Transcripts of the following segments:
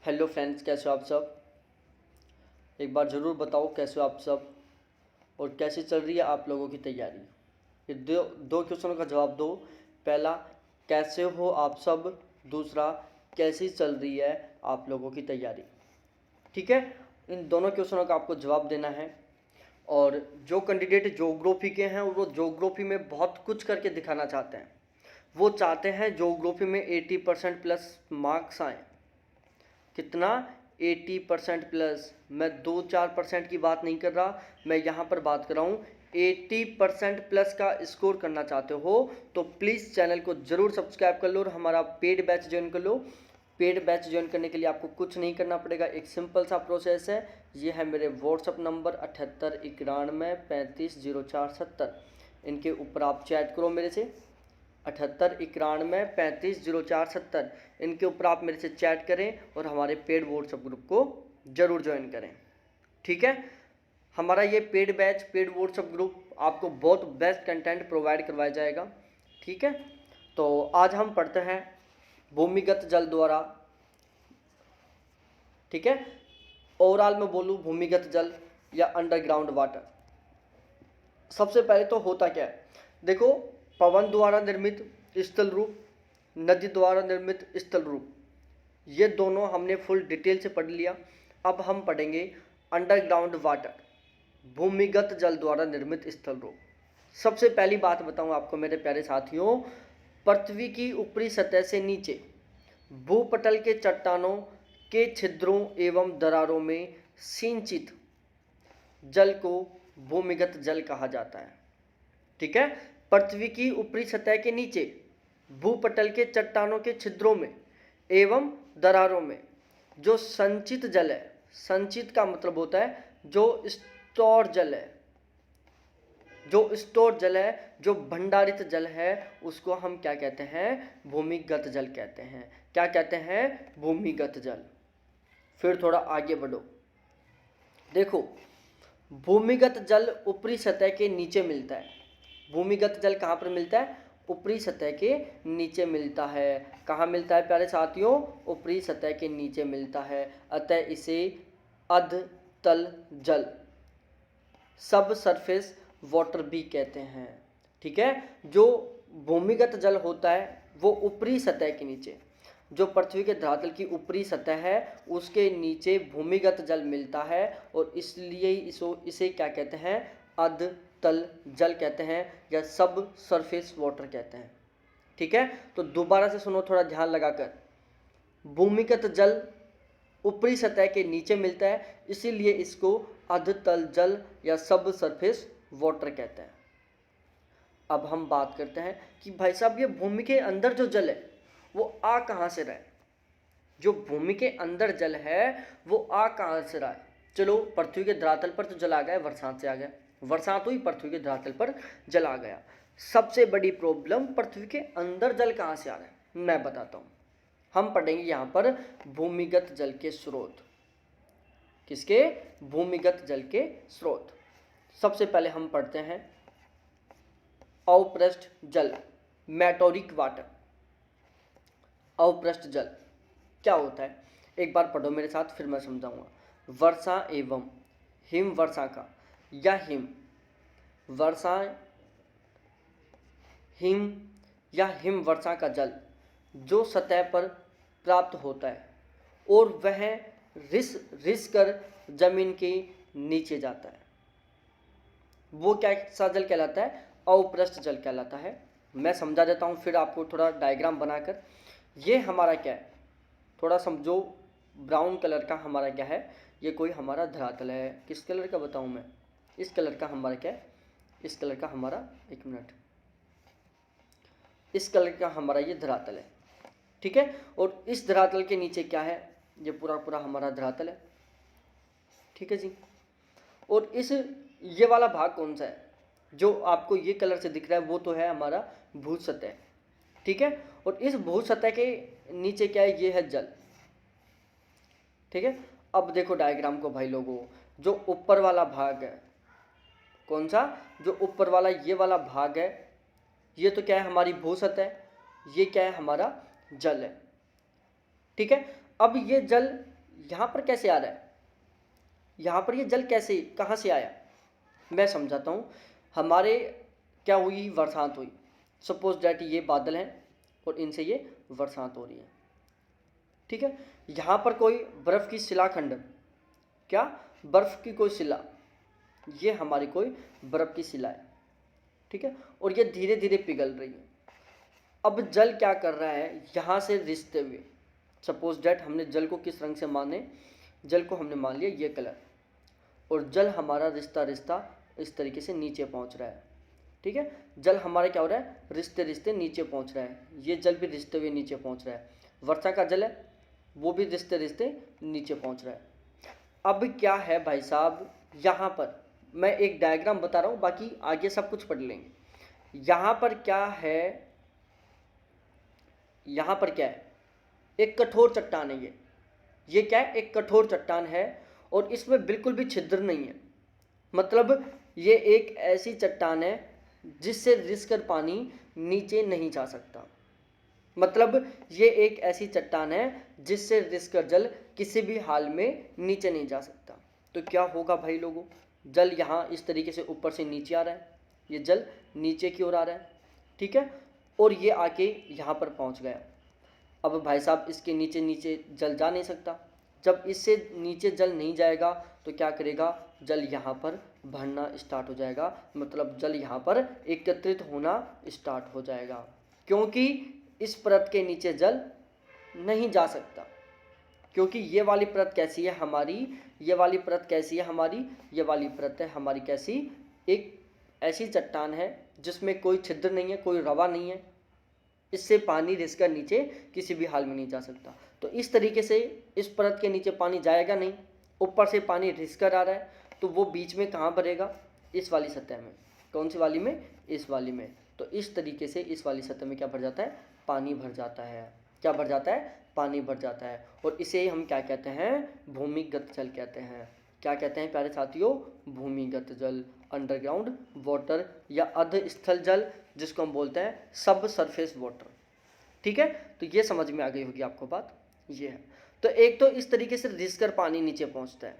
Hello friends, कैसे हो आप सब। एक बार ज़रूर बताओ कैसे हो आप सब और कैसे चल रही है आप लोगों की तैयारी। ये दो दो क्वेश्चनों का जवाब दो। पहला, कैसे हो आप सब। दूसरा, कैसी चल रही है आप लोगों की तैयारी। ठीक है, इन दोनों क्वेश्चनों का आपको जवाब देना है। और जो कैंडिडेट ज्योग्राफी के हैं वो ज्योग्राफी में बहुत कुछ करके दिखाना चाहते हैं। वो चाहते हैं ज्योग्राफी में 80% प्लस मार्क्स आएँ। कितना? 80% प्लस। मैं 2-4% की बात नहीं कर रहा, मैं यहाँ पर बात कर रहा हूँ 80% प्लस का स्कोर करना चाहते हो तो प्लीज़ चैनल को ज़रूर सब्सक्राइब कर लो और हमारा पेड बैच ज्वाइन कर लो। पेड बैच ज्वाइन करने के लिए आपको कुछ नहीं करना पड़ेगा, एक सिंपल सा प्रोसेस है। ये है मेरे व्हाट्सअप नंबर 7891350470। इनके ऊपर आप चैट करो मेरे से, 7891350470। इनके ऊपर आप मेरे से चैट करें और हमारे पेड व्हाट्सएप ग्रुप को ज़रूर ज्वाइन करें। ठीक है, हमारा ये paid batch, paid WhatsApp group आपको बहुत बेस्ट कंटेंट प्रोवाइड करवाया जाएगा। ठीक है, तो आज हम पढ़ते हैं भूमिगत जल द्वारा। ठीक है, ओवरऑल में बोलूँ भूमिगत जल या अंडरग्राउंड वाटर। सबसे पहले तो होता क्या है, देखो, पवन द्वारा निर्मित स्थल रूप, नदी द्वारा निर्मित स्थल रूप, ये दोनों हमने फुल डिटेल से पढ़ लिया। अब हम पढ़ेंगे अंडरग्राउंड वाटर, भूमिगत जल द्वारा निर्मित स्थल रूप। सबसे पहली बात बताऊं आपको मेरे प्यारे साथियों, पृथ्वी की ऊपरी सतह से नीचे भूपटल के चट्टानों के छिद्रों एवं दरारों में सिंचित जल को भूमिगत जल कहा जाता है। ठीक है, पृथ्वी की ऊपरी सतह के नीचे भूपटल के चट्टानों के छिद्रों में एवं दरारों में जो संचित जल है, संचित का मतलब होता है जो स्टोर जल है, जो स्टोर जल है, जो भंडारित जल है, उसको हम क्या कहते हैं? भूमिगत जल कहते हैं। क्या कहते हैं? भूमिगत जल। फिर थोड़ा आगे बढ़ो, देखो, भूमिगत जल ऊपरी सतह के नीचे मिलता है। भूमिगत जल कहाँ पर मिलता है? ऊपरी सतह के नीचे मिलता है। कहाँ मिलता है प्यारे साथियों? ऊपरी सतह के नीचे मिलता है, अतः इसे अधतल जल, सब सरफेस वाटर भी कहते हैं। ठीक है, जो भूमिगत जल होता है वो ऊपरी सतह के नीचे, जो पृथ्वी के धरातल की ऊपरी सतह है उसके नीचे भूमिगत जल मिलता है और इसलिए इसे क्या कहते हैं? अधतल जल कहते हैं या सब सरफेस वाटर कहते हैं। ठीक है, तो दोबारा से सुनो थोड़ा ध्यान लगाकर, भूमिगत जल ऊपरी सतह के नीचे मिलता है, इसीलिए इसको अधतल जल या सब सरफेस वाटर कहते हैं। अब हम बात करते हैं कि भाई साहब ये भूमि के अंदर जो जल है वो आ कहाँ से रहा है? जो भूमि के अंदर जल है वो आ कहाँ से रहा है? चलो, पृथ्वी के धरातल पर तो जल आ गया, बरसात से आ गया, बरसात हुई, पृथ्वी के धरातल पर जल आ गया। सबसे बड़ी प्रॉब्लम, पृथ्वी के अंदर जल कहाँ से आ रहा है? मैं बताता हूँ। हम पढ़ेंगे यहाँ पर भूमिगत जल के स्रोत। किसके? भूमिगत जल के स्रोत। सबसे पहले हम पढ़ते हैं अवपृष्ठ जल, मेटोरिक वाटर। अवपृष्ठ जल क्या होता है? एक बार पढ़ो मेरे साथ, फिर मैं समझाऊंगा। वर्षा एवं हिम वर्षा का या हिम वर्षा, हिम या हिम वर्षा का जल जो सतह पर प्राप्त होता है और वह रिस रिस कर जमीन के नीचे जाता है, वो क्या सा जल कहलाता है? अवपृष्ठ जल कहलाता है। मैं समझा देता हूँ फिर आपको थोड़ा डायग्राम बनाकर। ये हमारा क्या है, थोड़ा समझो। ब्राउन कलर का हमारा क्या है? ये कोई हमारा धरातल है। किस कलर का बताऊँ मैं? इस कलर का हमारा क्या है? इस कलर का हमारा, एक मिनट, इस कलर का हमारा ये धरातल है। ठीक है, और इस धरातल के नीचे क्या है? ये पूरा पूरा हमारा धरातल है। ठीक है जी, और इस ये वाला भाग कौन सा है? जो आपको ये कलर से दिख रहा है वो तो है हमारा भू सतह। ठीक है, और इस भू सतह के नीचे क्या है? ये है जल। ठीक है, अब देखो डायग्राम को भाई लोगों, जो ऊपर वाला भाग है, कौन सा? जो ऊपर वाला ये वाला भाग है, ये तो क्या है? हमारी भू सतह। ये क्या है? हमारा जल है। ठीक है, अब ये जल यहाँ पर कैसे आ रहा है, यहाँ पर ये जल कैसे कहाँ से आया, मैं समझाता हूँ। हमारे क्या हुई, बरसात हुई। सपोज डैट ये बादल हैं और इनसे ये बरसात हो रही है, ठीक है। यहाँ पर कोई बर्फ़ की शिलाखंड, क्या बर्फ़ की कोई शिला, ये हमारी कोई बर्फ़ की शिला है, ठीक है, और ये धीरे धीरे पिघल रही है। अब जल क्या कर रहा है, यहाँ से रिश्ते हुए, सपोज डैट हमने जल को किस रंग से माने, जल को हमने मान लिया ये कलर, और जल हमारा रिश्ता रिश्ता इस तरीके से नीचे पहुँच रहा है, ठीक है। जल हमारा क्या हो रहा है, रिश्ते रिश्ते नीचे पहुँच रहा है, ये जल भी रिश्ते हुए नीचे पहुँच रहा है। वर्षा का जल है, वो भी रिश्ते रिश्ते नीचे पहुँच रहा है। अब क्या है भाई साहब, यहाँ पर मैं एक डायग्राम बता रहा हूँ, बाकी आगे सब कुछ पढ़ लेंगे। यहाँ पर क्या है, यहाँ पर क्या है, एक कठोर चट्टान है ये क्या है, एक कठोर चट्टान है, और इसमें बिल्कुल भी छिद्र नहीं है। मतलब ये एक ऐसी चट्टान है जिससे रिसकर पानी नीचे नहीं जा सकता। मतलब ये एक ऐसी चट्टान है जिससे रिसकर जल किसी भी हाल में नीचे नहीं जा सकता। तो क्या होगा भाई लोगों, जल यहाँ इस तरीके से ऊपर से नीचे आ रहा है, ये जल नीचे की ओर आ रहा है, ठीक है, और ये आके यहाँ पर पहुँच गया। अब भाई साहब इसके नीचे नीचे जल जा नहीं सकता, जब इससे नीचे जल नहीं जाएगा तो क्या करेगा, जल यहाँ पर भरना स्टार्ट हो जाएगा, मतलब जल यहाँ पर एकत्रित होना स्टार्ट हो जाएगा, क्योंकि इस परत के नीचे जल नहीं जा सकता। क्योंकि ये वाली परत कैसी है हमारी, ये वाली परत कैसी है हमारी, ये वाली परत है हमारी कैसी, एक ऐसी चट्टान है जिसमें कोई छिद्र नहीं है, कोई रवा नहीं है, इससे पानी रिसकर नीचे किसी भी हाल में नहीं जा सकता। तो इस तरीके से इस परत के नीचे पानी जाएगा नहीं, ऊपर से पानी रिसकर आ रहा है, तो वो बीच में कहाँ भरेगा, इस वाली सतह में। कौन सी वाली में, इस वाली में। तो इस तरीके से इस वाली सतह में क्या भर जाता है, पानी भर जाता है। क्या भर जाता है, पानी भर जाता है, और इसे हम क्या कहते हैं, भूमिगत जल कहते हैं। क्या कहते हैं प्यारे साथियों, भूमिगत जल, अंडरग्राउंड वाटर, या अधस्थल जल, जिसको हम बोलते हैं सब सरफेस वाटर, ठीक है। तो ये समझ में आ गई होगी आपको बात, ये है। तो एक तो इस तरीके से रिसकर पानी नीचे पहुंचता है,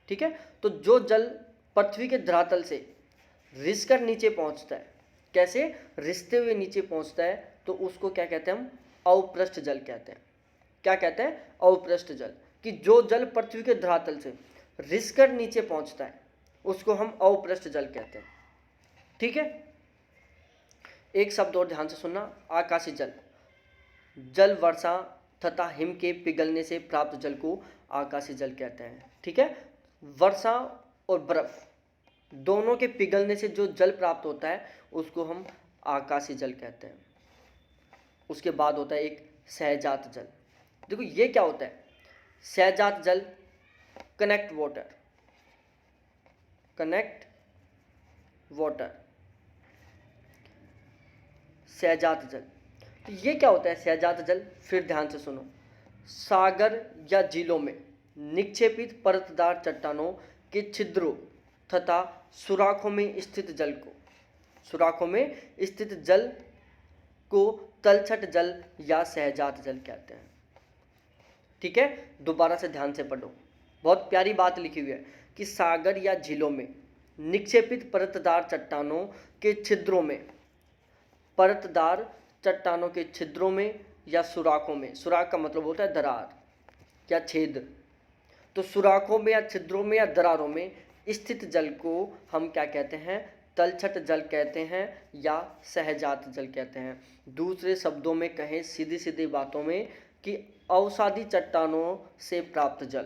ठीक है। तो जो जल पृथ्वी के धरातल से रिसकर नीचे पहुंचता है, कैसे, रिसते हुए नीचे पहुंचता है, तो उसको क्या कहते हैं हम, अवपृष्ठ जल कहते हैं। क्या कहते हैं, अवपृष्ठ जल, कि जो जल पृथ्वी के धरातल से रिसकर नीचे पहुंचता है उसको हम अवपृष्ठ जल कहते हैं, ठीक है। एक शब्द और ध्यान से सुनना, आकाशीय जल। जल वर्षा तथा हिम के पिघलने से प्राप्त जल को आकाशीय जल कहते हैं, ठीक है। वर्षा और बर्फ दोनों के पिघलने से जो जल प्राप्त होता है उसको हम आकाशीय जल कहते हैं। उसके बाद होता है एक सहजात जल। देखो ये क्या होता है, सहजात जल, कनेक्ट वाटर, कनेक्ट वाटर, सहजात जल। तो ये क्या होता है सहजात जल, फिर ध्यान से सुनो। सागर या झीलों में निक्षेपित परतदार चट्टानों के छिद्रों तथा सुराखों में स्थित जल को, सुराखों में स्थित जल को तलछट जल या सहजात जल कहते हैं, ठीक है। दोबारा से ध्यान से पढ़ो, बहुत प्यारी बात लिखी हुई है कि सागर या झीलों में निक्षेपित परतदार चट्टानों के छिद्रों में, परतदार चट्टानों के छिद्रों में या सुराखों में, सुराख का मतलब होता है दरार या छेद, तो सुराखों में या छिद्रों में या दरारों में स्थित जल को हम क्या कहते हैं, तलछट जल कहते हैं या सहजात जल कहते हैं। दूसरे शब्दों में कहें, सीधी सीधी बातों में, कि अवसादी चट्टानों से प्राप्त जल,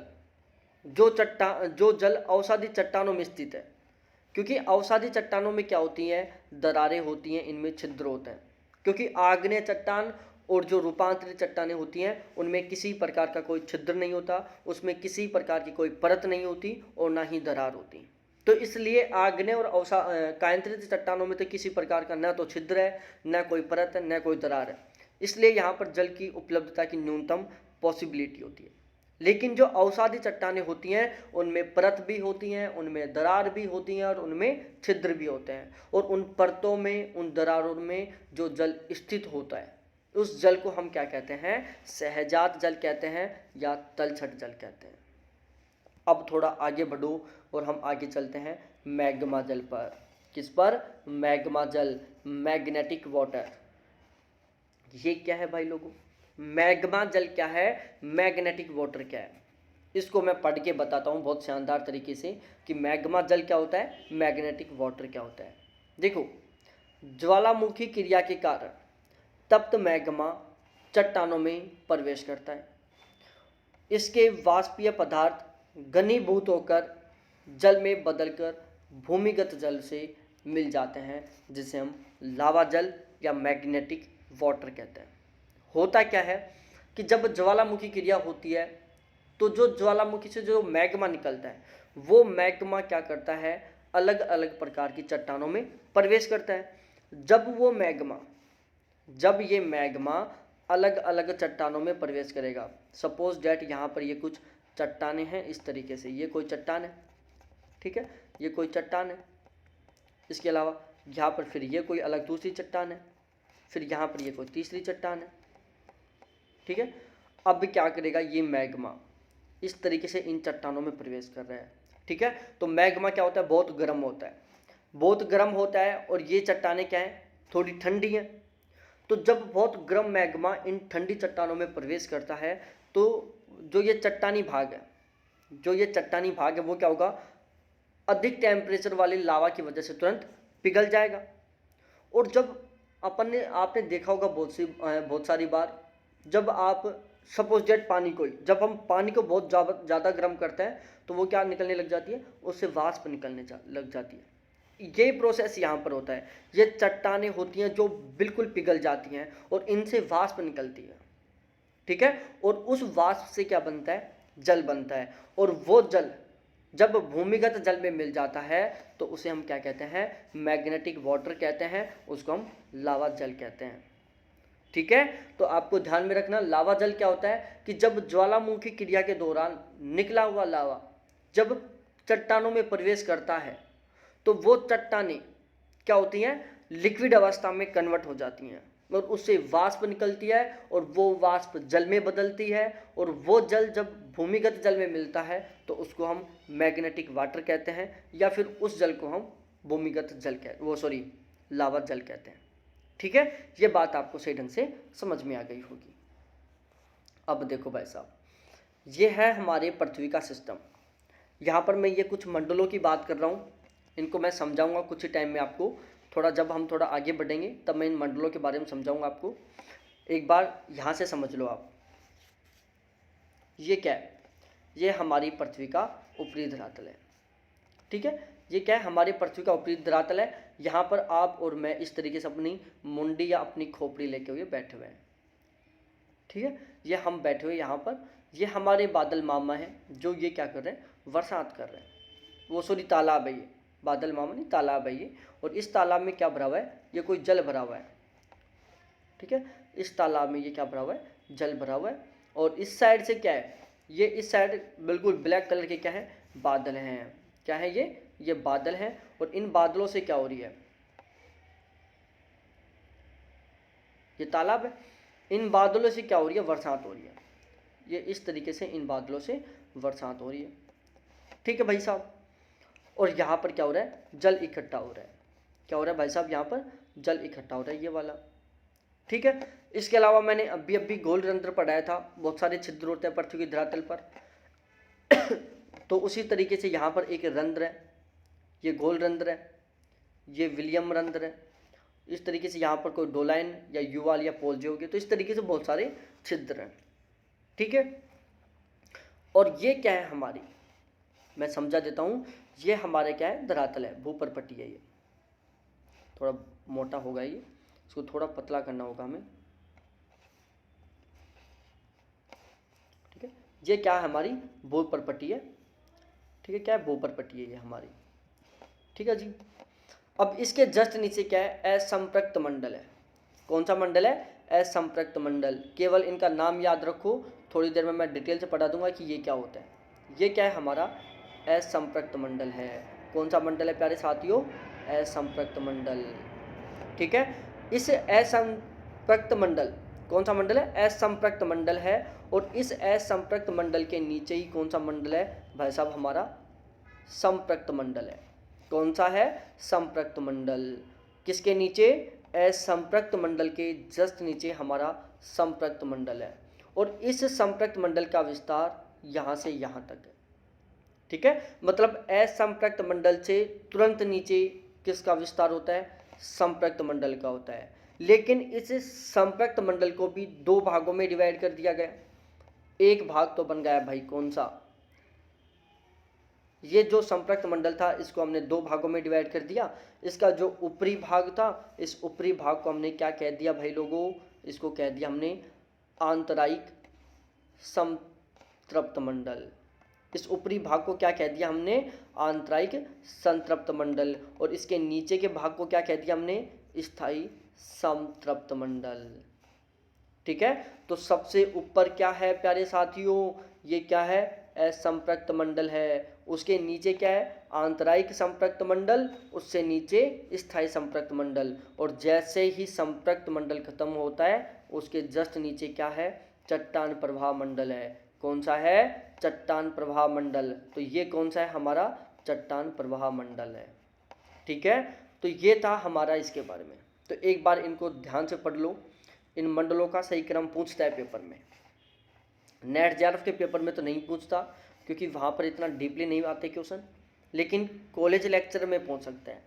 जो जल अवसादी चट्टानों में स्थित है, क्योंकि अवसादी चट्टानों में क्या होती हैं, दरारें होती हैं, इनमें छिद्र होते हैं। क्योंकि आग्नेय चट्टान और जो रूपांतरित चट्टानें होती हैं उनमें किसी प्रकार का कोई छिद्र नहीं होता, उसमें किसी प्रकार की कोई परत नहीं होती और ना ही दरार होती। तो इसलिए आग्नेय और कायांतरित चट्टानों में तो किसी प्रकार का न तो छिद्र है, न कोई परत है, न कोई दरार है, इसलिए यहाँ पर जल की उपलब्धता की न्यूनतम पॉसिबिलिटी होती है। लेकिन जो अवसादी चट्टानें होती हैं उनमें परत भी होती हैं, उनमें दरार भी होती हैं और उनमें छिद्र भी होते हैं, और उन परतों में, उन दरारों में जो जल स्थित होता है उस जल को हम क्या कहते हैं, सहजात जल कहते हैं या तलछट जल कहते हैं। अब थोड़ा आगे बढ़ो और हम आगे चलते हैं मैग्मा जल पर। किस पर, मैग्मा जल, मैग्नेटिक वाटर। ये क्या है भाई लोगों, मैग्मा जल क्या है, मैग्नेटिक वाटर क्या है, इसको मैं पढ़ के बताता हूँ बहुत शानदार तरीके से कि मैग्मा जल क्या होता है, मैग्नेटिक वाटर क्या होता है। देखो, ज्वालामुखी क्रिया के कारण तप्त मैग्मा चट्टानों में प्रवेश करता है। इसके वाष्पीय पदार्थ घनीभूत होकर जल में बदलकर भूमिगत जल से मिल जाते हैं, जिसे हम लावा जल या मैग्नेटिक वाटर कहते हैं। होता क्या है कि जब ज्वालामुखी क्रिया होती है तो जो ज्वालामुखी से जो मैग्मा निकलता है, वो मैग्मा क्या करता है, अलग अलग प्रकार की चट्टानों में प्रवेश करता है। जब ये मैग्मा अलग अलग चट्टानों में प्रवेश करेगा, सपोज डैट यहाँ पर ये कुछ चट्टानें हैं इस तरीके से, ये कोई चट्टान है, ठीक है, ये कोई चट्टान है। इसके अलावा यहाँ पर फिर ये कोई अलग दूसरी चट्टान है, फिर यहाँ पर ये कोई तीसरी चट्टान है, ठीक है। अब क्या करेगा, ये मैग्मा इस तरीके से इन चट्टानों में प्रवेश कर रहा है, ठीक है। तो मैग्मा क्या होता है, बहुत गर्म होता है, बहुत गर्म होता है, और ये चट्टानें क्या है, थोड़ी ठंडी हैं। तो जब बहुत गर्म मैग्मा इन ठंडी चट्टानों में प्रवेश करता है तो जो ये चट्टानी भाग है वो क्या होगा, अधिक टेम्परेचर वाली लावा की वजह से तुरंत पिघल जाएगा। और जब आपने देखा होगा बहुत सारी बार, जब आप सपोज डेट जब हम पानी को बहुत ज़्यादा गर्म करते हैं तो वो क्या निकलने लग जाती है, उससे वाष्प निकलने लग जाती है। ये प्रोसेस यहाँ पर होता है। ये चट्टानें होती हैं जो बिल्कुल पिघल जाती हैं और इनसे वाष्प निकलती है, ठीक है। और उस वाष्प से क्या बनता है, जल बनता है। और वो जल जब भूमिगत जल में मिल जाता है तो उसे हम क्या कहते हैं, मैग्नेटिक वाटर कहते हैं, उसको हम लावा जल कहते हैं, ठीक है। तो आपको ध्यान में रखना, लावा जल क्या होता है कि जब ज्वालामुखी क्रिया के दौरान निकला हुआ लावा जब चट्टानों में प्रवेश करता है तो वो चट्टानें क्या होती हैं, लिक्विड अवस्था में कन्वर्ट हो जाती हैं और उससे वाष्प निकलती है और वो वाष्प जल में बदलती है। और वो जल जब भूमिगत जल में मिलता है तो उसको हम मैग्नेटिक वाटर कहते हैं, या फिर उस जल को हम भूमिगत जल लावा जल कहते हैं, ठीक है। ये बात आपको सही ढंग से समझ में आ गई होगी। अब देखो भाई साहब, ये है हमारे पृथ्वी का सिस्टम। यहाँ पर मैं ये कुछ मंडलों की बात कर रहा हूँ, इनको मैं समझाऊंगा कुछ ही टाइम में आपको। जब हम थोड़ा आगे बढ़ेंगे तब मैं इन मंडलों के बारे में समझाऊंगा आपको। एक बार यहाँ से समझ लो आप, ये क्या है, ये हमारी पृथ्वी का ऊपरी धरातल है, ठीक है। ये क्या है, हमारी पृथ्वी का ऊपरी धरातल है। यहाँ पर आप और मैं इस तरीके से अपनी मुंडी या अपनी खोपड़ी लेके हुए बैठे हुए हैं, ठीक है। ये हम बैठे हुए यहाँ पर, ये हमारे बादल मामा हैं जो ये क्या कर रहे हैं, बरसात कर रहे हैं। तालाब है, ये बादल मामा नहीं, तालाब है ये। और इस तालाब में क्या भरा हुआ है, ये कोई जल भरा हुआ है, ठीक है। इस तालाब में ये क्या भरा हुआ है, जल भरा हुआ है। और इस साइड से क्या है, ये इस साइड बिल्कुल ब्लैक कलर के क्या है, बादल हैं। क्या है ये बादल हैं। और इन बादलों से क्या हो रही है, ये तालाब है, इन बादलों से क्या हो रही है, बरसात हो रही है। ये इस तरीके से इन बादलों से बरसात हो रही है, ठीक है भाई साहब। और यहाँ पर क्या हो रहा है, जल इकट्ठा हो रहा है। क्या हो रहा है भाई साहब, यहाँ पर जल इकट्ठा हो रहा है, ये वाला, ठीक है। इसके अलावा मैंने अभी गोल रंध्र पढ़ाया था, बहुत सारे छिद्र होते हैं पृथ्वी की धरातल पर। तो उसी तरीके से यहाँ पर एक रंध्र है, ये गोल रंध्र है, ये विलियम रंध्र है। इस तरीके से यहाँ पर कोई डोलाइन या युवाल या पोल्जे होगी। तो इस तरीके से बहुत सारे छिद्र हैं, ठीक है। और ये क्या है हमारी, मैं समझा देता हूँ, ये हमारे क्या है, धरातल है, भूपर्पट्टी है। ये थोड़ा मोटा होगा, ये इसको थोड़ा पतला करना होगा हमें, ठीक है। ये क्या है, हमारी भूपर्पट्टी है, ठीक है। क्या है, भूपर्पट्टी है ये हमारी, ठीक है जी। अब इसके जस्ट नीचे क्या है, असंपृक्त मंडल है। कौन सा मंडल है, असंपृक्त मंडल। केवल इनका नाम याद रखो, थोड़ी देर में मैं डिटेल से पढ़ा दूंगा कि ये क्या होता है। ये क्या है, हमारा असंपृक्त मंडल है। कौन सा मंडल है प्यारे साथियों, असंपृक्त मंडल, ठीक है। इस असंपृक्त मंडल कौन सा मंडल है? असंपृक्त मंडल है। और इस असंपृक्त मंडल के नीचे ही कौन सा मंडल है भाई साहब? हमारा संपृक्त मंडल है। कौन सा है? संपृक्त मंडल। किसके नीचे? असंपृक्त मंडल के जस्ट नीचे हमारा संपृक्त मंडल है। और इस संपृक्त मंडल का विस्तार यहाँ से यहाँ तक है। ठीक है, मतलब असंपृक्त मंडल से तुरंत नीचे किसका विस्तार होता है? संपृक्त मंडल का होता है। लेकिन इस संपृक्त मंडल को भी दो भागों में डिवाइड कर दिया गया। एक भाग तो बन गया भाई कौन सा? ये जो संपृक्त मंडल था इसको हमने दो भागों में डिवाइड कर दिया। इसका जो ऊपरी भाग था, इस ऊपरी भाग को हमने क्या कह दिया भाई लोगों? इसको कह दिया हमने आंतरायिक संतृप्त मंडल। इस ऊपरी भाग को क्या कह दिया हमने? आंतरायिक संतृप्त मंडल। और इसके नीचे के भाग को क्या कह दिया हमने? स्थायी संतृप्त मंडल। ठीक है, तो सबसे ऊपर क्या है प्यारे साथियों? ये क्या है? असंपृक्त मंडल है। उसके नीचे क्या है? आंतरायिक संपृक्त मंडल। उससे नीचे स्थायी संपृक्त मंडल। और जैसे ही संपृक्त मंडल खत्म होता है उसके जस्ट नीचे क्या है? चट्टान प्रवाह मंडल है। कौन सा है? चट्टान प्रवाह मंडल। तो ये कौन सा है? हमारा चट्टान प्रवाह मंडल है। ठीक है, तो ये था हमारा इसके बारे में। तो एक बार इनको ध्यान से पढ़ लो। इन मंडलों का सही क्रम पूछता है पेपर में। नेट जेआरएफ के पेपर में तो नहीं पूछता क्योंकि वहाँ पर इतना डीपली नहीं आते क्वेश्चन, लेकिन कॉलेज लेक्चर में पूछ सकते हैं।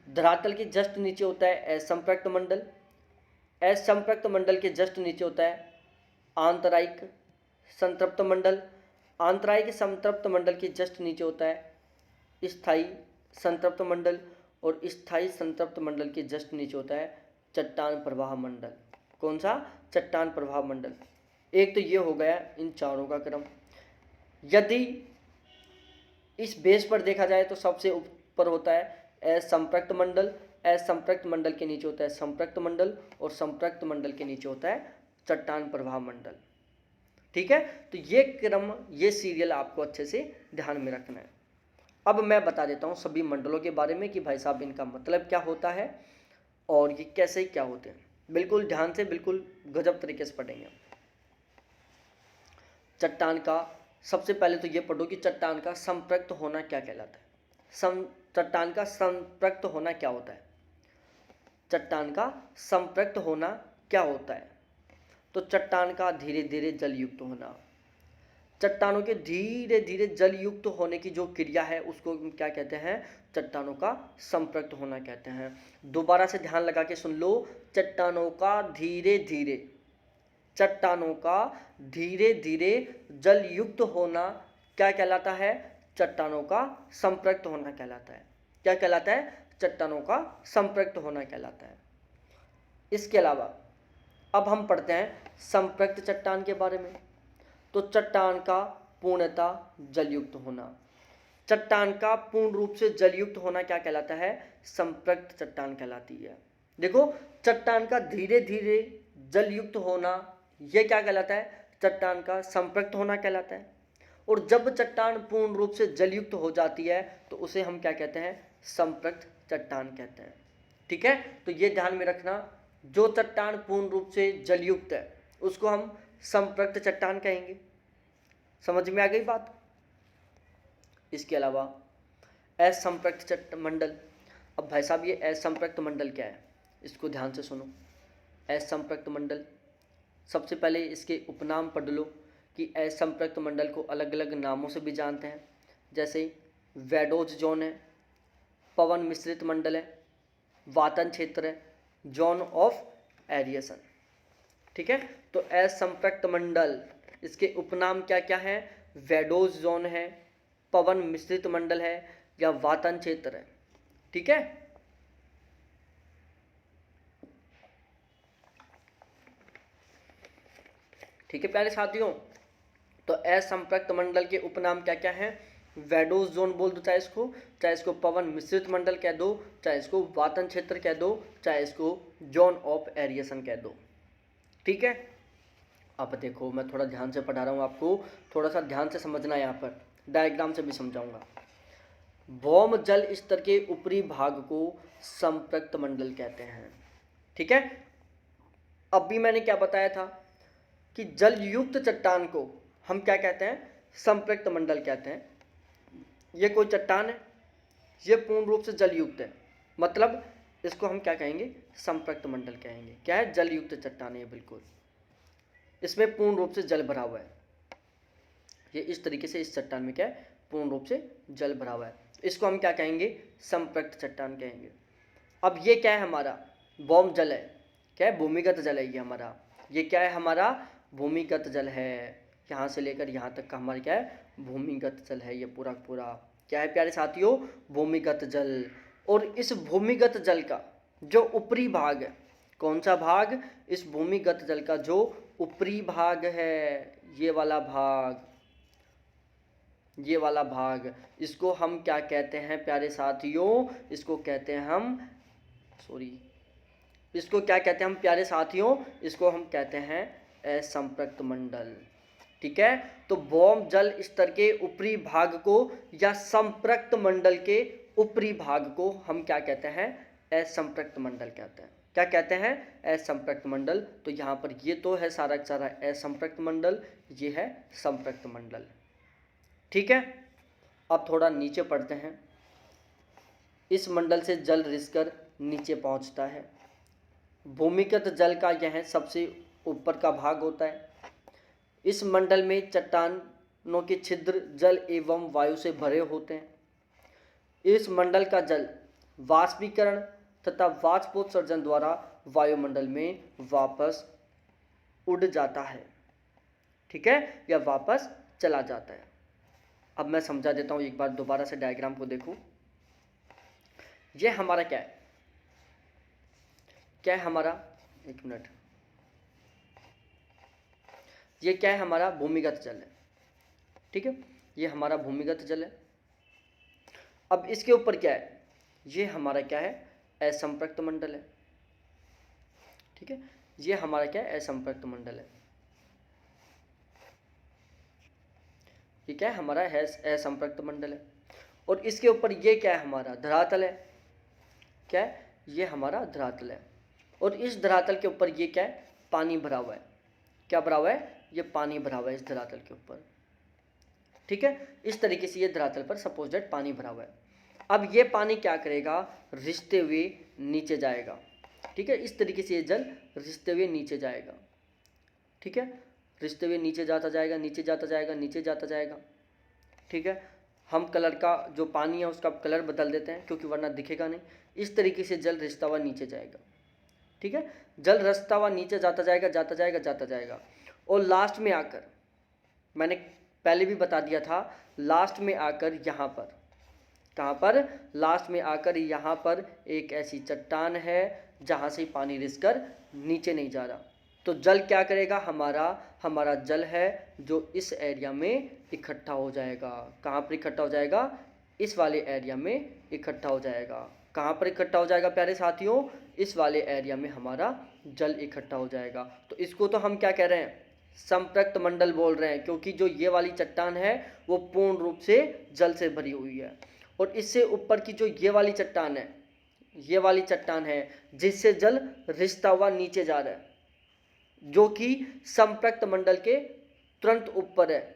धरातल के जस्ट नीचे होता है असंपृक्त मंडल। असंपृक्त मंडल के जस्ट नीचे होता है आंतरायिक संतृप्त मंडल। आंतरायिक संतृप्त मंडल के जस्ट नीचे होता है स्थायी संतृप्त मंडल। और स्थायी संतृप्त मंडल के जस्ट नीचे होता है चट्टान प्रवाह मंडल। कौन सा? चट्टान प्रवाह मंडल। एक तो ये हो गया इन चारों का क्रम। यदि इस बेस पर देखा जाए तो सबसे ऊपर होता है असंपृक्त मंडल। असंपृक्त मंडल के नीचे होता है संपृक्त मंडल। और संपृक्त मंडल के नीचे होता है चट्टान प्रवाह मंडल। ठीक है, तो ये क्रम, ये सीरियल आपको अच्छे से ध्यान में रखना है। अब मैं बता देता हूँ सभी मंडलों के बारे में कि भाई साहब इनका मतलब क्या होता है और ये कैसे क्या होते हैं। बिल्कुल ध्यान से, बिल्कुल गजब तरीके से पढ़ेंगे। चट्टान का सबसे पहले तो ये पढ़ो कि चट्टान का संपृक्त होना क्या कहलाता है। चट्टान का संपृक्त होना क्या होता है? चट्टान का संपृक्त होना क्या होता है? तो चट्टान का धीरे धीरे जलयुक्त होना। चट्टानों के धीरे धीरे जलयुक्त होने की जो क्रिया है उसको क्या कहते हैं? चट्टानों का संपृक्त होना कहते हैं। दोबारा से ध्यान लगा के सुन लो। चट्टानों का धीरे धीरे, चट्टानों का धीरे धीरे जलयुक्त होना क्या कहलाता है? चट्टानों का संपृक्त होना कहलाता है। क्या कहलाता है? चट्टानों का संपृक्त होना कहलाता है। इसके अलावा अब हम पढ़ते हैं संपृक्त चट्टान के बारे में। तो चट्टान का पूर्णतः जलयुक्त होना। चट्टान का पूर्ण रूप से जलयुक्त होना क्या कहलाता है? संपृक्त चट्टान कहलाती है। देखो, चट्टान का धीरे धीरे जलयुक्त होना यह क्या कहलाता है? चट्टान का संपृक्त होना कहलाता है। और जब चट्टान पूर्ण रूप से जलयुक्त हो जाती है तो उसे हम क्या कहते हैं? संपृक्त चट्टान कहते हैं। ठीक है, तो ये ध्यान में रखना, जो चट्टान पूर्ण रूप से जलयुक्त है उसको हम संपृक्त चट्टान कहेंगे। समझ में आ गई बात? इसके अलावा असंपृक्त मंडल। अब भाई साहब ये असंपृक्त मंडल क्या है? इसको ध्यान से सुनो। असंपृक्त मंडल, सबसे पहले इसके उपनाम पढ़ लो कि असंपृक्त मंडल को अलग अलग नामों से भी जानते हैं। जैसे वैडोज जोन है, पवन मिश्रित मंडल है, वातन क्षेत्र है, जोन ऑफ एरिएशन। ठीक है, तो असंपृक्त मंडल इसके उपनाम क्या क्या है? वैडोज जोन है, पवन मिश्रित मंडल है या वातन क्षेत्र है। ठीक है, ठीक है प्यारे साथियों, तो असंपृक्त मंडल के उपनाम क्या क्या है? वैडोज जोन बोल दो, चाहे इसको पवन मिश्रित मंडल कह दो, चाहे इसको वातन क्षेत्र कह दो, चाहे इसको जोन ऑफ एरिएशन कह दो। ठीक है, अब देखो मैं थोड़ा ध्यान से पढ़ा रहा हूँ आपको, थोड़ा सा ध्यान से समझना, यहाँ पर डायग्राम से भी समझाऊंगा। भौम जल स्तर के ऊपरी भाग को संपृक्त मंडल कहते हैं। ठीक है, अभी मैंने क्या बताया था कि जल युक्त चट्टान को हम क्या कहते हैं, संपृक्त मंडल कहते हैं। ये कोई चट्टान है, ये पूर्ण रूप से जल युक्त है, मतलब इसको हम क्या कहेंगे, संपृक्त मंडल कहेंगे। क्या है, जल युक्त चट्टान है बिल्कुल, इसमें पूर्ण रूप से जल भरा हुआ है। ये इस तरीके से इस चट्टान में क्या है, पूर्ण रूप से जल भरा हुआ है, इसको हम क्या कहेंगे, संपृक्त चट्टान कहेंगे। अब ये क्या है, हमारा भौम जल है, क्या है, भूमिगत जल है ये हमारा। ये क्या है, हमारा भूमिगत जल है, यहाँ से लेकर यहाँ तक का हमारा क्या है, भूमिगत जल है। ये पूरा पूरा क्या है प्यारे साथियों, भूमिगत जल। और इस भूमिगत जल का जो ऊपरी भाग है, कौन सा भाग, इस भूमिगत जल का जो ऊपरी भाग है, ये वाला भाग, ये वाला भाग, इसको हम क्या कहते हैं प्यारे साथियों, इसको कहते हैं हम, सॉरी, इसको क्या कहते हैं हम प्यारे साथियों, इसको हम कहते हैं असंपृक्त मंडल। ठीक है, तो भौम जल स्तर के ऊपरी भाग को या संपृक्त मंडल के ऊपरी भाग को हम क्या कहते हैं, असंपृक्त मंडल कहते हैं। क्या कहते हैं, असंपृक्त मंडल। तो यहाँ पर ये तो है सारा का सारा असंपृक्त मंडल, ये है संपृक्त मंडल। ठीक है, अब थोड़ा नीचे पढ़ते हैं। इस मंडल से जल रिसकर नीचे पहुँचता है। भूमिगत जल का यह सबसे ऊपर का भाग होता है। इस मंडल में चट्टानों के छिद्र जल एवं वायु से भरे होते हैं। इस मंडल का जल वाष्पीकरण तथा वाष्पोत्सर्जन द्वारा वायुमंडल में वापस उड़ जाता है। ठीक है, या वापस चला जाता है। अब मैं समझा देता हूँ, एक बार दोबारा से डायग्राम को देखो। ये हमारा क्या है, क्या है हमारा, एक मिनट, ये क्या है, हमारा भूमिगत जल है। ठीक है, ये हमारा भूमिगत जल है। अब इसके ऊपर क्या है, ये हमारा क्या है, असंपृक्त मंडल है। ठीक है, ये हमारा क्या है, असंपृक्त मंडल है। ये क्या है, हमारा है असंपृक्त मंडल है। और इसके ऊपर ये क्या है, हमारा धरातल है। क्या है, ये हमारा धरातल है। और इस धरातल के ऊपर ये क्या है, पानी भरा हुआ है। क्या भरा हुआ है, ये पानी भरा हुआ है इस धरातल के ऊपर। ठीक है, इस तरीके से ये धरातल पर सपोज दैट पानी भरा हुआ है। अब ये पानी क्या करेगा, रिसते हुए नीचे जाएगा। ठीक है, इस तरीके से ये जल रिसते हुए नीचे जाएगा। ठीक है, रिसते हुए नीचे जाता जाएगा, नीचे जाता जाएगा, नीचे जाता जाएगा। ठीक है, हम कलर का जो पानी है उसका कलर बदल देते हैं, क्योंकि वरना दिखेगा नहीं। इस तरीके से जल रिसता हुआ नीचे जाएगा। ठीक है, जल रिसता हुआ नीचे जाता जाएगा, जाता जाएगा, जाता जाएगा। और लास्ट में आकर, मैंने पहले भी बता दिया था, लास्ट में आकर यहाँ पर, कहाँ पर, लास्ट में आकर यहाँ पर एक ऐसी चट्टान है जहाँ से पानी रिसकर नीचे नहीं जा रहा। तो जल क्या करेगा, हमारा जल है जो इस एरिया में इकट्ठा हो जाएगा। कहाँ पर इकट्ठा हो जाएगा, इस वाले एरिया में इकट्ठा हो जाएगा। कहाँ पर इकट्ठा हो जाएगा प्यारे साथियों, इस वाले एरिया में हमारा जल इकट्ठा हो जाएगा। तो इसको तो हम क्या कह रहे हैं, संपृक्त मंडल बोल रहे हैं, क्योंकि जो ये वाली चट्टान है वो पूर्ण रूप से जल से भरी हुई है। और इससे ऊपर की जो ये वाली चट्टान है, ये वाली चट्टान है जिससे जल रिसता हुआ नीचे जा रहा है, जो कि संपृक्त मंडल के तुरंत ऊपर है,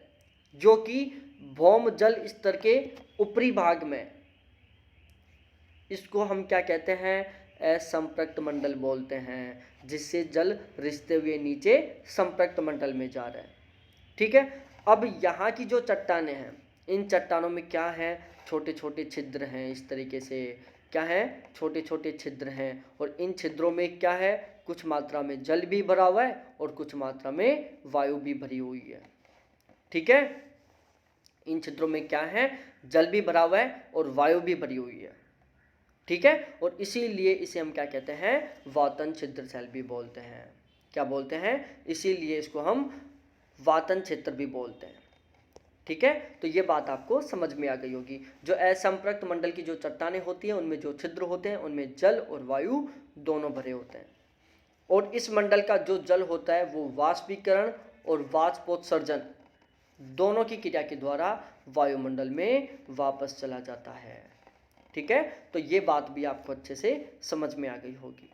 जो कि भौम जल स्तर के ऊपरी भाग में। इसको हम क्या कहते हैं, असंपृक्त मंडल बोलते हैं, जिससे जल रिसते हुए नीचे संपृक्त मंडल में जा रहा है। ठीक है, अब यहाँ की जो चट्टानें हैं, इन चट्टानों में क्या है, छोटे छोटे छिद्र हैं। इस तरीके से क्या है, छोटे छोटे छिद्र हैं। और इन छिद्रों में क्या है, कुछ मात्रा में जल भी भरा हुआ है और कुछ मात्रा में वायु भी भरी हुई है। ठीक है, इन छिद्रों में क्या है, जल भी भरा हुआ है और वायु भी भरी हुई है। ठीक है, और इसीलिए इसे हम क्या कहते हैं, वातन छिद्र सेल भी बोलते हैं। क्या बोलते हैं, इसीलिए इसको हम वातन क्षेत्र भी बोलते हैं। ठीक है, तो ये बात आपको समझ में आ गई होगी। जो असंपृक्त मंडल की जो चट्टानें होती हैं उनमें जो छिद्र होते हैं उनमें जल और वायु दोनों भरे होते हैं। और इस मंडल का जो जल होता है वो वाष्पीकरण और वाष्पोत्सर्जन दोनों की क्रिया के द्वारा वायुमंडल में वापस चला जाता है। ठीक है, तो ये बात भी आपको अच्छे से समझ में आ गई होगी।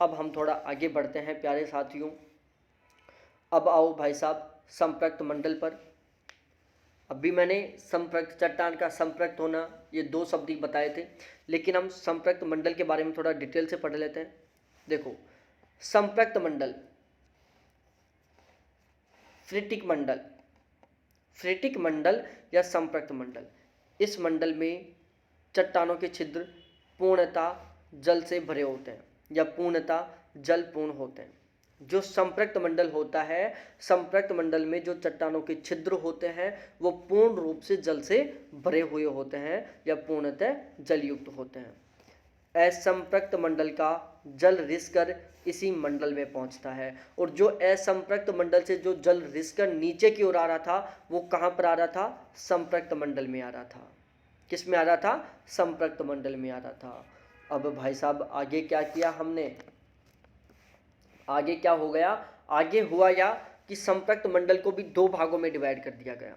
अब हम थोड़ा आगे बढ़ते हैं प्यारे साथियों। अब आओ भाई साहब संपृक्त मंडल पर। अभी मैंने संपृक्त चट्टान का संपृक्त होना ये दो शब्द ही बताए थे, लेकिन हम संपृक्त मंडल के बारे में थोड़ा डिटेल से पढ़ लेते हैं। देखो, संपृक्त मंडल, फ्रिटिक मंडल, फ्रिटिक मंडल या संपृक्त मंडल, इस मंडल में चट्टानों के छिद्र पूर्णतः जल से भरे होते हैं या पूर्णतः जल पूर्ण होते हैं। जो संपृक्त मंडल होता है, संपृक्त मंडल में जो चट्टानों के छिद्र होते हैं वो पूर्ण रूप से जल से भरे हुए होते हैं या पूर्णतः जलयुक्त होते हैं। असंपृक्त मंडल का जल रिसकर इसी मंडल में पहुंचता है, और जो असंपृक्त मंडल से जो जल रिसकर नीचे की ओर आ रहा था वो कहाँ पर आ रहा था? संपृक्त मंडल में आ रहा था। किस में आ रहा था? संपृक्त मंडल में आ रहा था। अब भाई साहब आगे क्या किया हमने? आगे क्या हो गया? आगे हुआ या कि संपृक्त मंडल को भी दो भागों में डिवाइड कर दिया गया।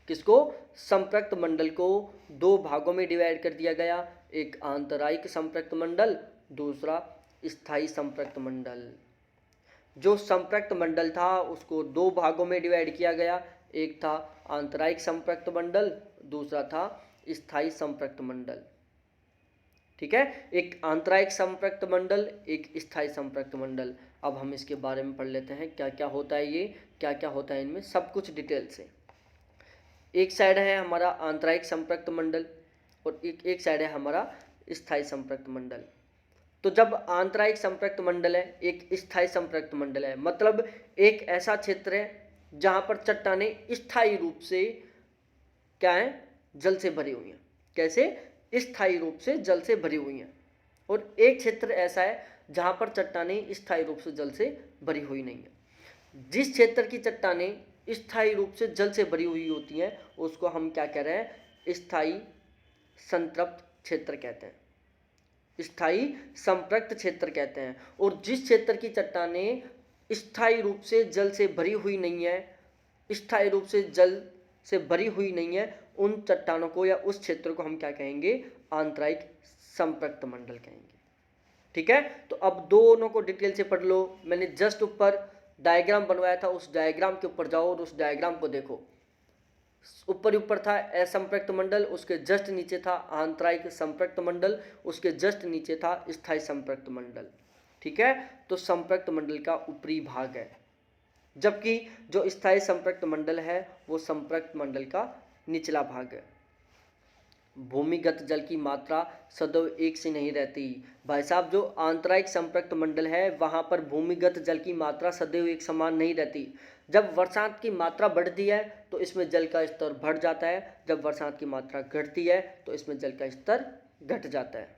किसको? संपृक्त मंडल को दो भागों में डिवाइड कर दिया गया। एक आंतरायिक संपृक्त मंडल, दूसरा स्थायी संपृक्त मंडल। जो संपृक्त मंडल था उसको दो भागों में डिवाइड किया गया। एक था आंतरायिक संपृक्त मंडल, दूसरा था स्थायी संपृक्त मंडल। ठीक है, एक आंतरायिक संपृक्त मंडल, एक स्थायी संपृक्त मंडल। अब हम इसके बारे में पढ़ लेते हैं क्या क्या होता है ये, क्या क्या होता है इनमें, सब कुछ डिटेल से। एक साइड है हमारा आंतरायिक संपृक्त मंडल और एक साइड है हमारा स्थायी संपृक्त मंडल। तो जब आंतरायिक संपृक्त मंडल है, एक स्थायी संपृक्त मंडल है, मतलब एक ऐसा क्षेत्र है जहां पर चट्टानें स्थायी रूप से क्या है? जल से भरी हुई हैं। कैसे? स्थायी रूप से जल से भरी हुई हैं। और एक क्षेत्र ऐसा है जहां पर चट्टानें स्थायी रूप से जल से भरी हुई नहीं है। जिस क्षेत्र की चट्टानें स्थायी रूप से जल से भरी हुई होती हैं उसको हम क्या कह रहे हैं? स्थायी संतृप्त क्षेत्र कहते हैं, स्थायी संपृक्त क्षेत्र कहते हैं। और जिस क्षेत्र की चट्टानें स्थायी रूप से जल से भरी हुई नहीं है, स्थायी रूप से जल से भरी हुई नहीं है, उन चट्टानों को या उस क्षेत्र को हम क्या कहेंगे? आंतरायिक संपृक्त मंडल कहेंगे। ठीक है, तो अब दोनों को डिटेल से पढ़ लो। मैंने जस्ट ऊपर डायग्राम बनवाया था, उस डायग्राम के ऊपर जाओ और उस डायग्राम को देखो। ऊपर था असंपृक्त मंडल, उसके जस्ट नीचे था आंतरायिक संपृक्त मंडल, उसके जस्ट नीचे था स्थायी संपृक्त मंडल। ठीक है, तो संपृक्त मंडल का ऊपरी भाग है, जबकि जो स्थायी संपृक्त मंडल है वो संपृक्त मंडल का निचला भाग है। भूमिगत जल की मात्रा सदैव एक सी नहीं रहती। भाई साहब, जो आंतरायिक संपृक्त मंडल है वहाँ पर भूमिगत जल की मात्रा सदैव एक समान नहीं रहती। जब बरसात की मात्रा बढ़ती है तो इसमें जल का स्तर बढ़ जाता है, जब बरसात की मात्रा घटती है तो इसमें जल का स्तर घट जाता है।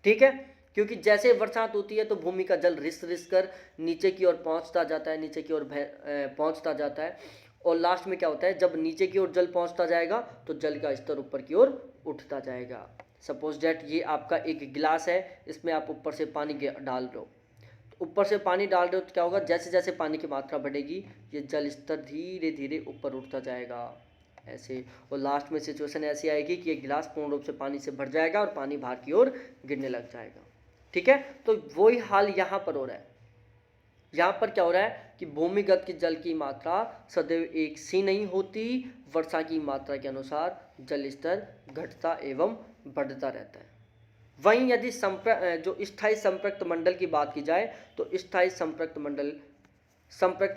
ठीक है, क्योंकि जैसे बरसात होती है तो भूमि का जल रिस रिस कर नीचे की ओर पहुंचता जाता है, नीचे की ओर पहुंचता जाता है। और लास्ट में क्या होता है? जब नीचे की ओर जल पहुंचता जाएगा तो जल का स्तर ऊपर की ओर उठता जाएगा। सपोज दैट ये आपका एक गिलास है, इसमें आप ऊपर से पानी डाल रहे हो, तो ऊपर से पानी डाल रहे हो तो क्या होगा? जैसे जैसे पानी की मात्रा बढ़ेगी ये जल स्तर धीरे धीरे ऊपर उठता जाएगा ऐसे, और लास्ट में सिचुएशन ऐसी आएगी कि ये गिलास पूर्ण रूप से पानी से भर जाएगा और पानी बाहर की ओर गिरने लग जाएगा। ठीक है, तो वही हाल यहाँ पर हो रहा है। यहाँ पर क्या हो रहा है कि भूमिगत की जल की मात्रा सदैव एक सी नहीं होती, वर्षा की मात्रा के अनुसार जल स्तर घटता एवं बढ़ता रहता है। वहीं यदि जो स्थायी संपृक्त मंडल की बात की जाए तो स्थायी संपृक्त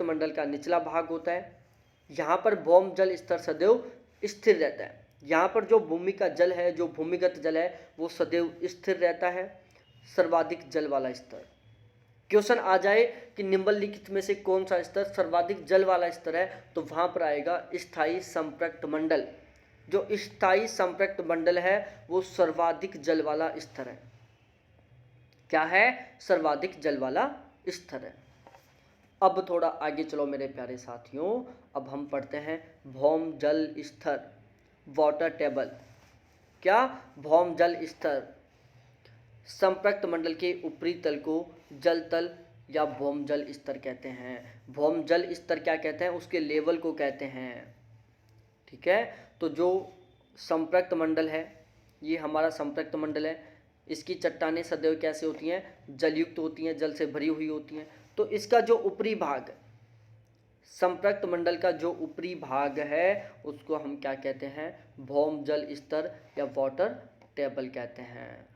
मंडल का निचला भाग होता है। यहाँ पर भौम जल स्तर सदैव स्थिर रहता है। यहाँ पर जो भूमि का जल है, जो भूमिगत जल है वो सदैव स्थिर रहता है। सर्वाधिक जल वाला स्तर, क्वेश्चन आ जाए कि निम्नलिखित में से कौन सा स्तर सर्वाधिक जल वाला स्तर है, तो वहां पर आएगा स्थायी संपृक्त मंडल। जो स्थायी संपृक्त मंडल है वो सर्वाधिक जल वाला स्तर है। क्या है? सर्वाधिक जल वाला स्तर है। अब थोड़ा आगे चलो मेरे प्यारे साथियों, अब हम पढ़ते हैं भौम जल स्तर, वाटर टेबल। क्या? भौम जल स्तर। संपृक्त मंडल के ऊपरी तल को जल तल या भौम जल स्तर कहते हैं। भौम जल स्तर क्या कहते हैं? उसके लेवल को कहते हैं। ठीक है, तो जो संपृक्त मंडल है, ये हमारा संपृक्त मंडल है, इसकी चट्टानें सदैव कैसे होती हैं, जलयुक्त होती हैं, जल से भरी हुई होती हैं। तो इसका जो ऊपरी भाग, संपृक्त मंडल का जो ऊपरी भाग है उसको हम क्या कहते हैं, भौम जल स्तर या वाटर टेबल कहते हैं।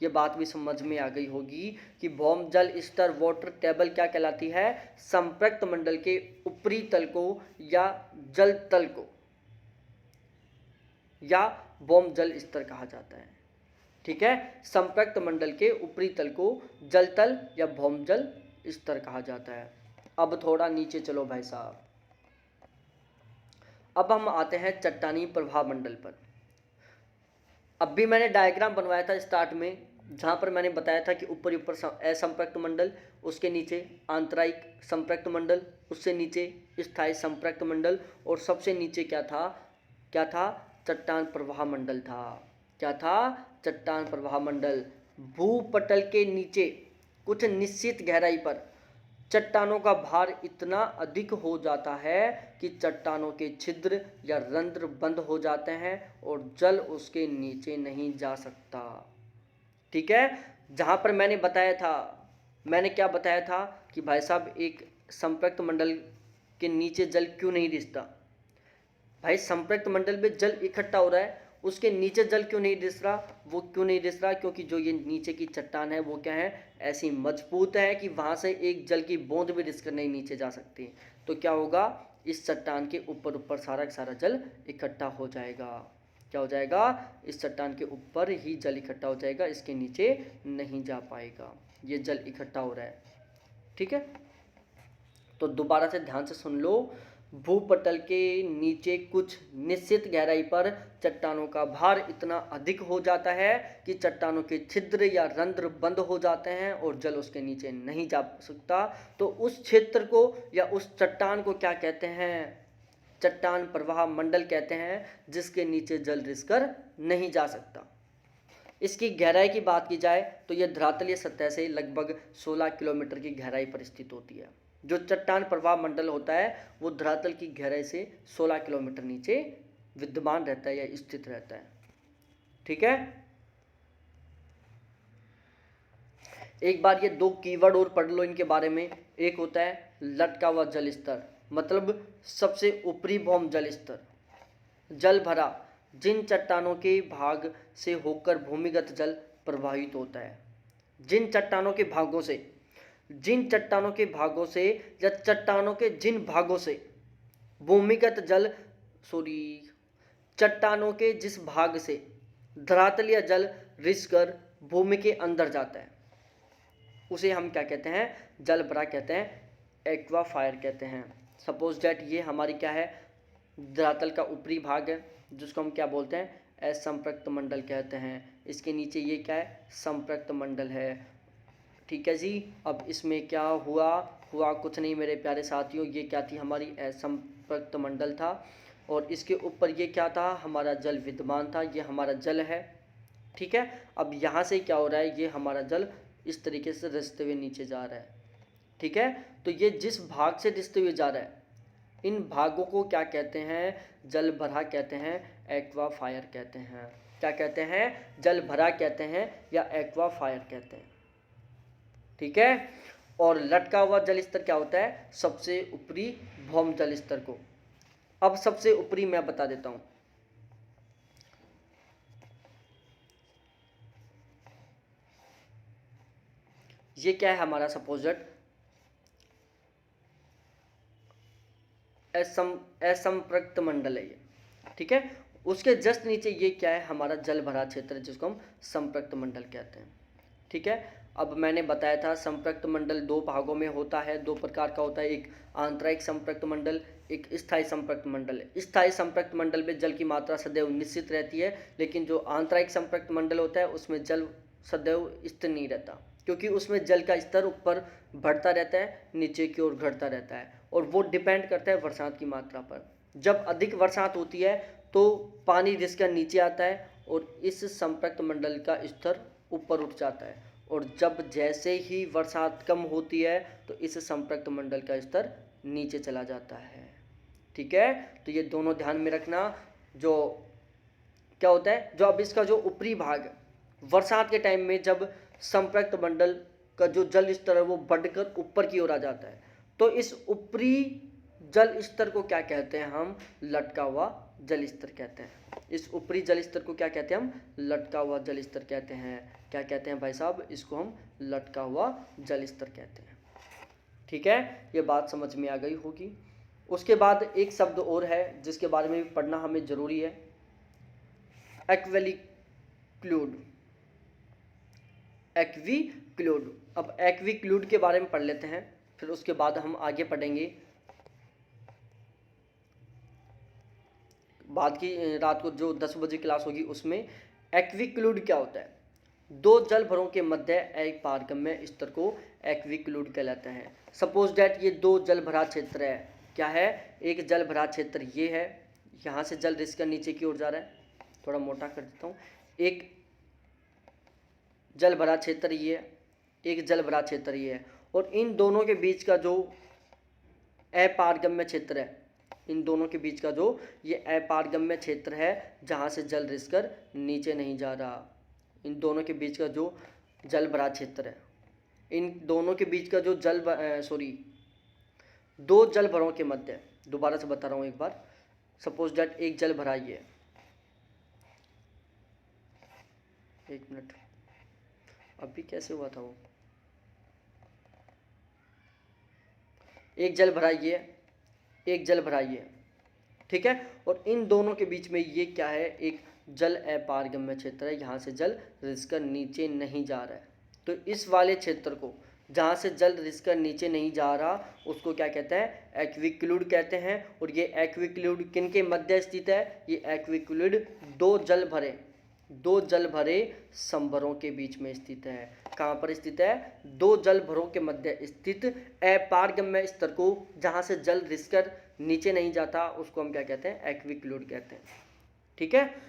ये बात भी समझ में आ गई होगी कि भौम जल स्तर वाटर टेबल क्या कहलाती है, संपृक्त मंडल के ऊपरी तल को या जल तल को या भौम जल स्तर कहा जाता है। ठीक है, संपृक्त मंडल के ऊपरी तल को जल तल या भौम जल स्तर कहा जाता है। अब थोड़ा नीचे चलो भाई साहब, अब हम आते हैं चट्टानी प्रवाह मंडल पर। अब भी मैंने डायग्राम बनवाया था स्टार्ट में, जहाँ पर मैंने बताया था कि ऊपर असंपृक्त मंडल, उसके नीचे आंतरायिक संपृक्त मंडल, उससे नीचे स्थायी संपृक्त मंडल, और सबसे नीचे क्या था, चट्टान प्रवाह मंडल था। क्या था, चट्टान प्रवाह मंडल। भूपटल के नीचे कुछ निश्चित गहराई पर चट्टानों का भार इतना अधिक हो जाता है कि चट्टानों के छिद्र या रंध्र बंद हो जाते हैं और जल उसके नीचे नहीं जा सकता। ठीक है, जहाँ पर मैंने क्या बताया था कि भाई साहब एक संपृक्त मंडल के नीचे जल क्यों नहीं रिसता। भाई संपृक्त मंडल में जल इकट्ठा हो रहा है, उसके नीचे जल क्यों नहीं रिस रहा, वो क्यों नहीं रिस रहा, क्योंकि जो ये नीचे की चट्टान है वो क्या है, ऐसी मजबूत है कि वहाँ से एक जल की बूंद भी रिस कर नहीं नीचे जा सकती। तो क्या होगा, इस चट्टान के ऊपर सारा का सारा जल इकट्ठा हो जाएगा। क्या हो जाएगा, इस चट्टान के ऊपर ही जल इकट्ठा हो जाएगा, इसके नीचे नहीं जा पाएगा, ये जल इकट्ठा हो रहा है। ठीक है, तो दोबारा से ध्यान से सुन लो। भूपटल के नीचे कुछ निश्चित गहराई पर चट्टानों का भार इतना अधिक हो जाता है कि चट्टानों के छिद्र या रंध्र बंद हो जाते हैं और जल उसके नीचे नहीं जा सकता। तो उस क्षेत्र को या उस चट्टान को क्या कहते हैं, चट्टान प्रवाह मंडल कहते हैं, जिसके नीचे जल रिसकर नहीं जा सकता। इसकी गहराई की बात की जाए तो यह धरातलीय सतह से लगभग 16 किलोमीटर की गहराई पर स्थित होती है। जो चट्टान प्रवाह मंडल होता है वो धरातल की गहराई से 16 किलोमीटर नीचे विद्यमान रहता है या स्थित रहता है। ठीक है, एक बार ये दो कीवर्ड और पढ़ लो इनके बारे में। एक होता है लटका हुआ जल स्तर, मतलब सबसे ऊपरी भौम जल स्तर। जल भरा, जिन चट्टानों के भाग से होकर भूमिगत जल प्रवाहित होता है। जिन चट्टानों के भागों से या चट्टानों के जिन भागों से भूमिगत जल चट्टानों के जिस भाग से धरातलीय जल रिसकर भूमि के अंदर जाता है उसे हम क्या कहते हैं, जल भरा कहते हैं, एक्वाफायर कहते हैं। सपोज दैट ये हमारी क्या है, धरातल का ऊपरी भाग है जिसको हम क्या बोलते हैं, असंपृक्त मंडल कहते हैं। इसके नीचे ये क्या है, संपृक्त मंडल है। ठीक है जी, अब इसमें क्या हुआ कुछ नहीं मेरे प्यारे साथियों, ये क्या थी, हमारी असंपृक्त मंडल था और इसके ऊपर ये क्या था, हमारा जल विद्यमान था, ये हमारा जल है। ठीक है, अब यहाँ से क्या हो रहा है, ये हमारा जल इस तरीके से रिसते हुए नीचे जा रहा है। ठीक है, तो ये जिस भाग से रिसते हुए जा रहा है, इन भागों को क्या कहते हैं, जल भरा कहते हैं, एक्वाफायर कहते हैं। क्या कहते हैं, जल भरा कहते हैं या एक्वाफायर कहते हैं। ठीक है, और लटका हुआ जल स्तर क्या होता है, सबसे ऊपरी भौम जल स्तर को। अब सबसे ऊपरी मैं बता देता हूं, ये क्या है हमारा, सपोजट असंपृक्त मंडल है ये। ठीक है, उसके जस्ट नीचे ये क्या है, हमारा जल भरा क्षेत्र जिसको हम संपृक्त मंडल कहते हैं। ठीक है, अब मैंने बताया था संपृक्त मंडल दो भागों में होता है, दो प्रकार का होता है, एक आंतरायिक संपृक्त मंडल, एक स्थायी संपृक्त मंडल। स्थायी संपृक्त मंडल में जल की मात्रा सदैव निश्चित रहती है, लेकिन जो आंतरायिक संपृक्त मंडल होता है उसमें जल सदैव स्थिर नहीं रहता, क्योंकि उसमें जल का स्तर ऊपर बढ़ता रहता है, नीचे की ओर घटता रहता है, और वो डिपेंड करता है बरसात की मात्रा पर। जब अधिक बरसात होती है तो पानी रिसकर नीचे आता है और इस संपृक्त मंडल का स्तर ऊपर उठ जाता है, और जब जैसे ही बरसात कम होती है तो इस संपृक्त मंडल का स्तर नीचे चला जाता है। ठीक है, तो ये दोनों ध्यान में रखना। जो क्या होता है, जो अब इसका जो ऊपरी भाग बरसात के टाइम में जब संपर्क मंडल का जो जल स्तर है वो बढ़कर ऊपर की ओर आ जाता है, तो इस ऊपरी जल स्तर को क्या कहते हैं? हम लटका हुआ जल स्तर कहते हैं। इस ऊपरी जल स्तर को क्या कहते हैं? हम लटका हुआ जल स्तर कहते हैं। क्या कहते हैं भाई साहब? इसको हम लटका हुआ जल स्तर कहते हैं। ठीक है, ये बात समझ में आ गई होगी। उसके बाद एक शब्द और है जिसके बारे में भी पढ़ना हमें जरूरी है, एक्वेलिक्यूड। एक्विक्यूड। अब एक्विक्यूड के बारे में पढ़ लेते हैं, फिर उसके बाद हम आगे पढ़ेंगे। बाद की रात को जो 10 बजे क्लास होगी उसमें एक्विक्यूड क्या होता है? दो जल भरों के मध्य एक पारगम्य स्तर को एक्विक्यूड कहलाता है। सपोज डैट ये दो जल भरा क्षेत्र है। क्या है? एक जल भरा क्षेत्र ये है, यहाँ से जल रिसकर नीचे की ओर जा रहा है, थोड़ा मोटा कर देता हूँ। एक जल भरा क्षेत्र ये है, एक जल भरा क्षेत्र ये है, और इन दोनों के बीच का जो अपारगम्य क्षेत्र है, इन दोनों के बीच का जो ये अपारगम्य क्षेत्र है जहाँ से जल रिसकर नीचे नहीं जा रहा, इन दोनों के बीच का जो जल भरा क्षेत्र है, इन दोनों के बीच का जो दो जल भरों के मध्य, दोबारा से बता रहा हूँ एक बार। सपोज दैट एक जल भरा ये है, एक मिनट, अभी कैसे हुआ था वो? एक जल भरा ये है, एक जल भरा ये है, ठीक है। और इन दोनों के बीच में ये क्या है? एक जल अपारगम्य क्षेत्र है, यहाँ से जल रिसकर नीचे नहीं जा रहा है। तो इस वाले क्षेत्र को जहाँ से जल रिसकर नीचे नहीं जा रहा उसको क्या कहते हैं? एक्विक्यूड कहते हैं। और ये एक्विक्यूड किन के मध्य स्थित है? ये एक्विक्यूड दो जल भरे संभरों के बीच में स्थित है। कहाँ पर स्थित है? दो जल भरों के मध्य स्थित अपारगम्य स्तर को जहाँ से जल रिसकर नीचे नहीं जाता उसको हम क्या कहते हैं? एक्विक्यूड कहते हैं। ठीक है।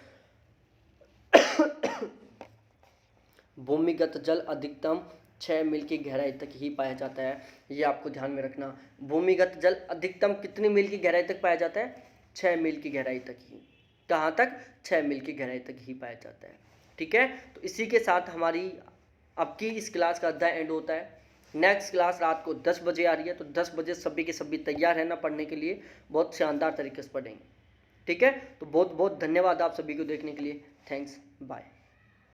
भूमिगत जल अधिकतम 6 मील की गहराई तक ही पाया जाता है, ये आपको ध्यान में रखना। भूमिगत जल अधिकतम कितनी मील की गहराई तक पाया जाता है? 6 मील की गहराई तक ही। कहाँ तक? 6 मील की गहराई तक ही पाया जाता है। ठीक है, तो इसी के साथ हमारी अब की इस क्लास का अध्याय एंड होता है। नेक्स्ट क्लास रात को 10 बजे आ रही है, तो 10 बजे सभी के सभी तैयार रहना पढ़ने के लिए, बहुत शानदार तरीके से पढ़ेंगे। ठीक है, तो बहुत बहुत धन्यवाद आप सभी को देखने के लिए। Thanks, bye.